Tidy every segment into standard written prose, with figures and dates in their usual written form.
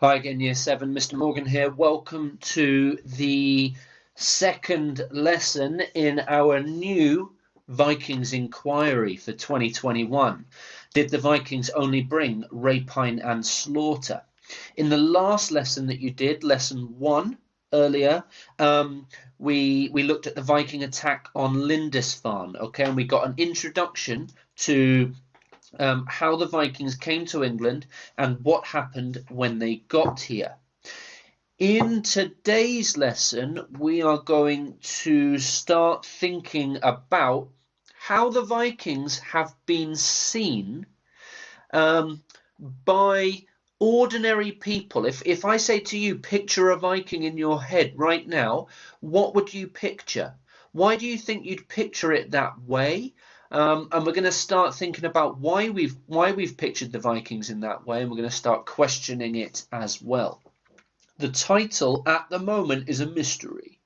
Hi again, Year 7, Mr. Morgan here. Welcome to the second lesson in our new Vikings inquiry for 2021. Did the Vikings only bring rapine and slaughter? In the last lesson that you did, lesson 1 earlier, we looked at the Viking attack on Lindisfarne, okay, and we got an introduction to how the Vikings came to England and what happened when they got here. In today's lesson, we are going to start thinking about how the Vikings have been seen by ordinary people. If I say to you, picture a Viking in your head right now, what would you picture? Why do you think you'd picture it that way? And we're going to start thinking about why we've pictured the Vikings in that way, and we're going to start questioning it as well. The title at the moment is a mystery.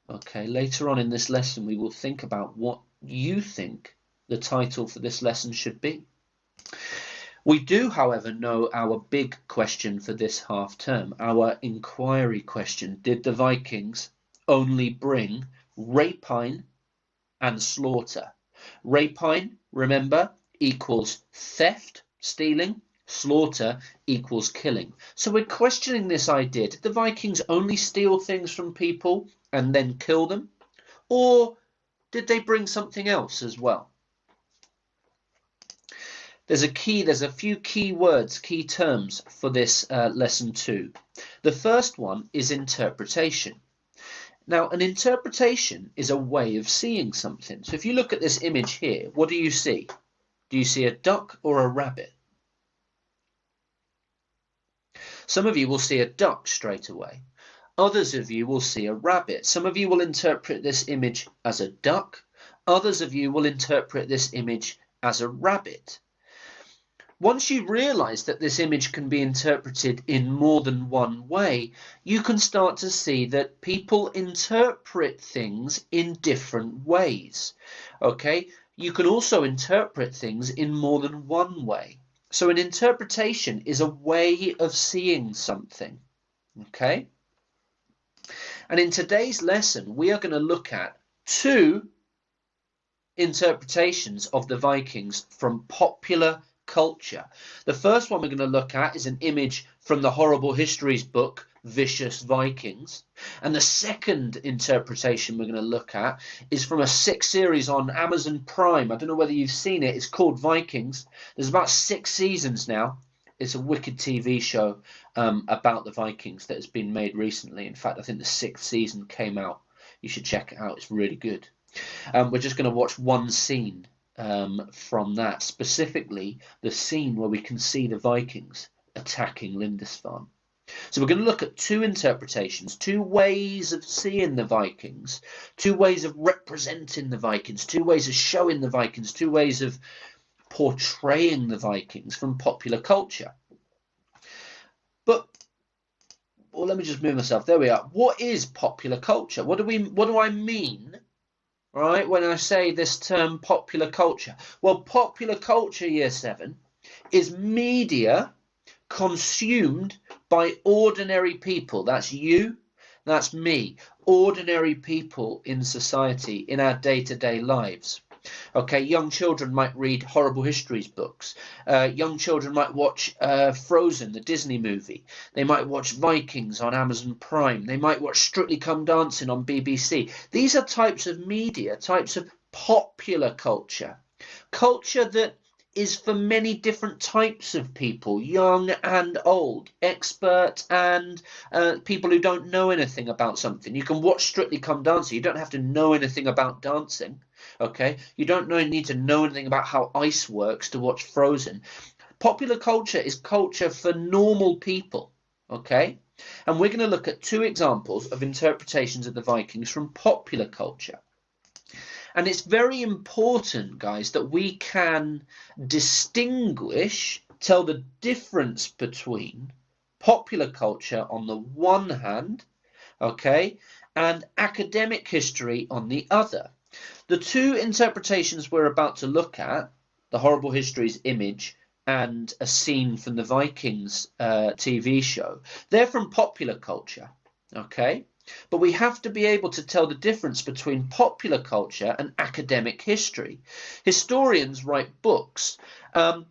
Okay, later on in this lesson we will think about what you think the title for this lesson should be. We do, however, know our big question for this half term, our inquiry question. Did the Vikings only bring rapine and slaughter? Rapine, remember, equals theft, stealing. Slaughter equals killing. So we're questioning this idea. Did the Vikings only steal things from people and then kill them? Or did they bring something else as well? There's a few key words, key terms for this lesson 2. The first one is interpretation. Now, an interpretation is a way of seeing something. So if you look at this image here, what do you see? Do you see a duck or a rabbit? Some of you will see a duck straight away. Others of you will see a rabbit. Some of you will interpret this image as a duck. Others of you will interpret this image as a rabbit. Once you realize that this image can be interpreted in more than one way, you can start to see that people interpret things in different ways. Okay? You can also interpret things in more than one way. So an interpretation is a way of seeing something. Okay? And in today's lesson, we are going to look at 2 interpretations of the Vikings from popular culture. The first one we're going to look at is an image from the Horrible Histories book, Vicious Vikings. And the second interpretation we're going to look at is from a 6 series on Amazon Prime. I don't know whether you've seen it. It's called Vikings. There's about 6 seasons now. It's a wicked TV show about the Vikings that has been made recently. In fact, I think the 6th season came out. You should check it out. It's really good. We're just going to watch one scene from that, specifically the scene where we can see the Vikings attacking Lindisfarne. So we're going to look at 2 interpretations, 2 ways of seeing the Vikings, 2 ways of representing the Vikings, 2 ways of showing the Vikings, 2 ways of portraying the Vikings from popular culture. But, well, let me just move myself. There we are. What is popular culture? What do I mean? Right, when I say this term popular culture? Well, popular culture, Year 7, is media consumed by ordinary people. That's you, that's me. Ordinary people in society, in our day-to-day lives. Okay, young children might read Horrible Histories books. Young children might watch Frozen, the Disney movie. They might watch Vikings on Amazon Prime. They might watch Strictly Come Dancing on BBC. These are types of media, types of popular culture. Culture that is for many different types of people, young and old, expert and people who don't know anything about something. You can watch Strictly Come Dancing. You don't have to know anything about dancing. Okay, you don't need to know anything about how ice works to watch Frozen. Popular culture is culture for normal people. Okay, and we're going to look at 2 examples of interpretations of the Vikings from popular culture. And it's very important, guys, that we can distinguish, tell the difference between popular culture on the one hand, okay, and academic history on the other. The 2 interpretations we're about to look at, the Horrible Histories image and a scene from the Vikings TV show. They're from popular culture, okay? But we have to be able to tell the difference between popular culture and academic history. Historians write books. Do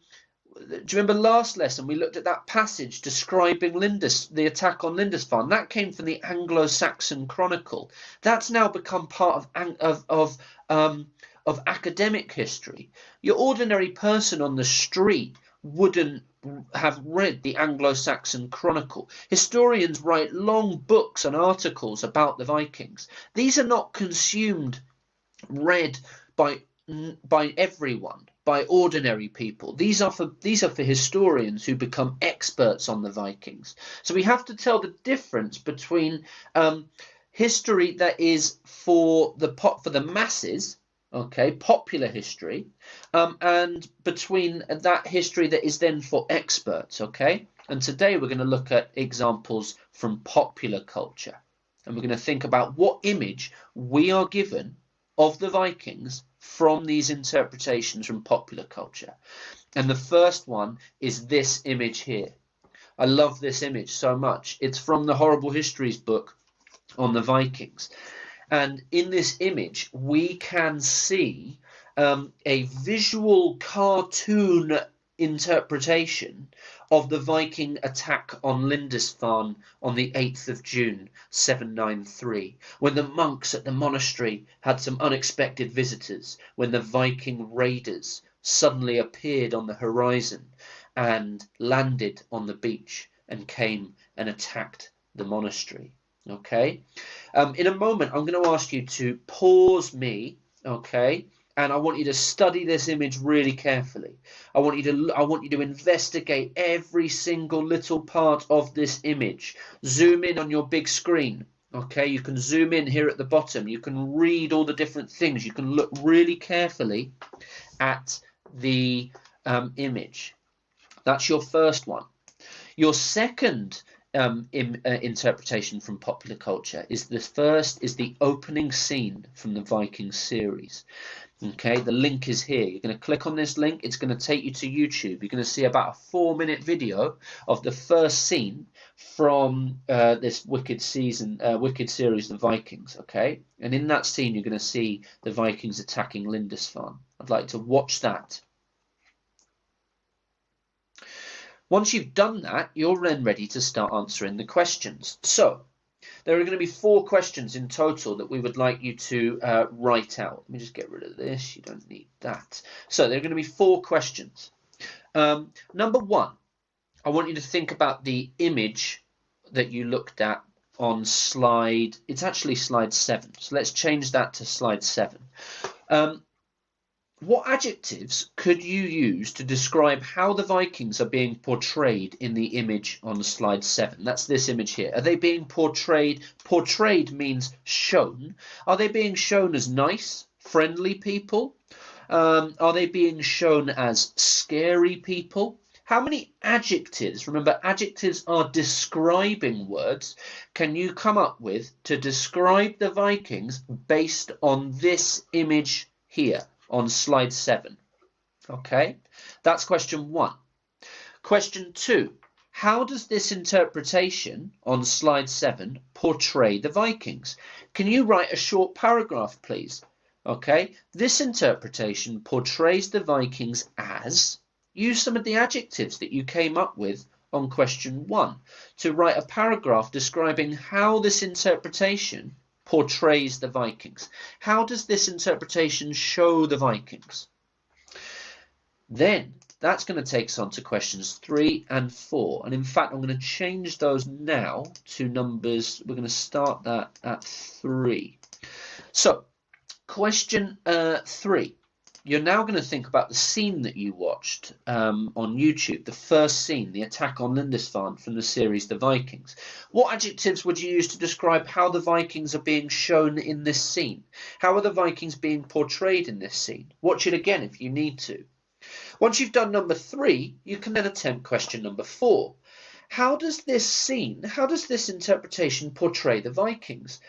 you remember last lesson we looked at that passage describing the attack on Lindisfarne? That came from the Anglo-Saxon Chronicle. That's now become part of academic history. Your ordinary person on the street wouldn't have read the Anglo-Saxon Chronicle. Historians write long books and articles about the Vikings. These are not consumed, read by everyone, by ordinary people. These are for historians who become experts on the Vikings. So we have to tell the difference between history that is for the masses, okay, popular history, and between that history that is then for experts, okay? And today we're going to look at examples from popular culture, and we're going to think about what image we are given of the Vikings from these interpretations from popular culture. And the first one is this image here. I love this image so much. It's from the Horrible Histories book on the Vikings. And in this image, we can see a visual cartoon interpretation of the Viking attack on Lindisfarne on the 8th of June 793, when the monks at the monastery had some unexpected visitors, when the Viking raiders suddenly appeared on the horizon and landed on the beach and came and attacked the monastery. Okay, in a moment I'm going to ask you to pause me, okay, and I want you to study this image really carefully. I want you to investigate every single little part of this image. Zoom in on your big screen. Okay, you can zoom in here at the bottom. You can read all the different things. You can look really carefully at the image. That's your first one. Your second interpretation from popular culture is the opening scene from the Vikings series. Okay, the link is here. You're going to click on this link. It's going to take you to YouTube. You're going to see about a 4-minute video of the first scene from this wicked series, The Vikings. Okay, and in that scene, you're going to see the Vikings attacking Lindisfarne. I'd like to watch that. Once you've done that, you're then ready to start answering the questions. So there are going to be 4 questions in total that we would like you to write out. Let me just get rid of this. You don't need that. So there are going to be 4 questions. Number 1, I want you to think about the image that you looked at on slide. It's actually slide 7. So let's change that to slide 7. What adjectives could you use to describe how the Vikings are being portrayed in the image on slide 7? That's this image here. Are they being portrayed? Portrayed means shown. Are they being shown as nice, friendly people? Are they being shown as scary people? How many adjectives, remember adjectives are describing words, can you come up with to describe the Vikings based on this image here on slide 7? Okay, that's question 1. Question 2, how does this interpretation on slide 7 portray the Vikings? Can you write a short paragraph, please? Okay, this interpretation portrays the Vikings as, use some of the adjectives that you came up with on question 1 to write a paragraph describing how this interpretation portrays the Vikings. How does this interpretation show the Vikings? Then that's going to take us on to questions 3 and 4. And in fact, I'm going to change those now to numbers. We're going to start that at 3. So question 3. You're now going to think about the scene that you watched on YouTube, the first scene, the attack on Lindisfarne from the series The Vikings. What adjectives would you use to describe how the Vikings are being shown in this scene? How are the Vikings being portrayed in this scene? Watch it again if you need to. Once you've done number 3, you can then attempt question number 4. How does this scene, how does this interpretation portray the Vikings?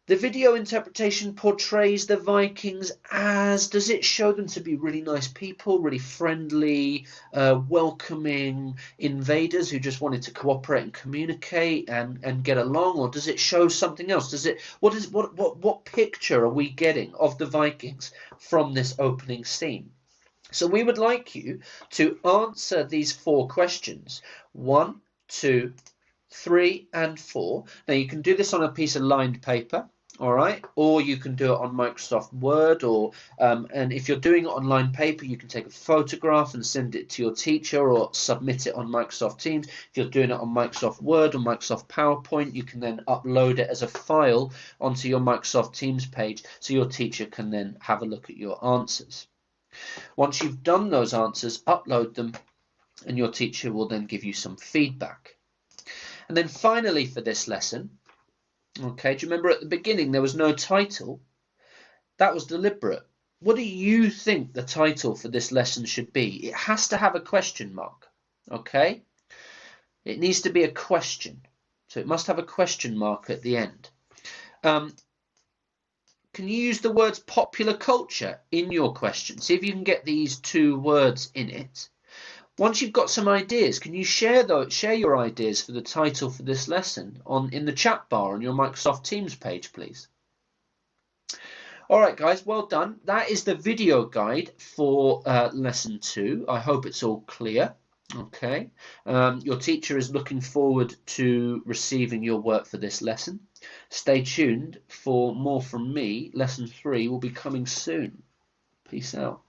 The video interpretation portrays the Vikings as, does it show them to be really nice people, really friendly, welcoming invaders who just wanted to cooperate and communicate and get along, or does it show something else? What picture are we getting of the Vikings from this opening scene? So we would like you to answer these 4 questions: 1, 2, 3, and 4. Now you can do this on a piece of lined paper, all right, or you can do it on Microsoft Word, or and if you're doing it on lined paper, you can take a photograph and send it to your teacher or submit it on Microsoft Teams. If you're doing it on Microsoft Word or Microsoft PowerPoint, you can then upload it as a file onto your Microsoft Teams page so your teacher can then have a look at your answers. Once you've done those answers, upload them, and your teacher will then give you some feedback. And then finally for this lesson, okay, do you remember at the beginning there was no title? That was deliberate. What do you think the title for this lesson should be? It has to have a question mark, okay? It needs to be a question. So it must have a question mark at the end. Can you use the words popular culture in your question? See if you can get these 2 words in it. Once you've got some ideas, can you share your ideas for the title for this lesson in the chat bar on your Microsoft Teams page, please? All right, guys, well done. That is the video guide for lesson 2. I hope it's all clear. Okay. Your teacher is looking forward to receiving your work for this lesson. Stay tuned for more from me. Lesson 3 will be coming soon. Peace out.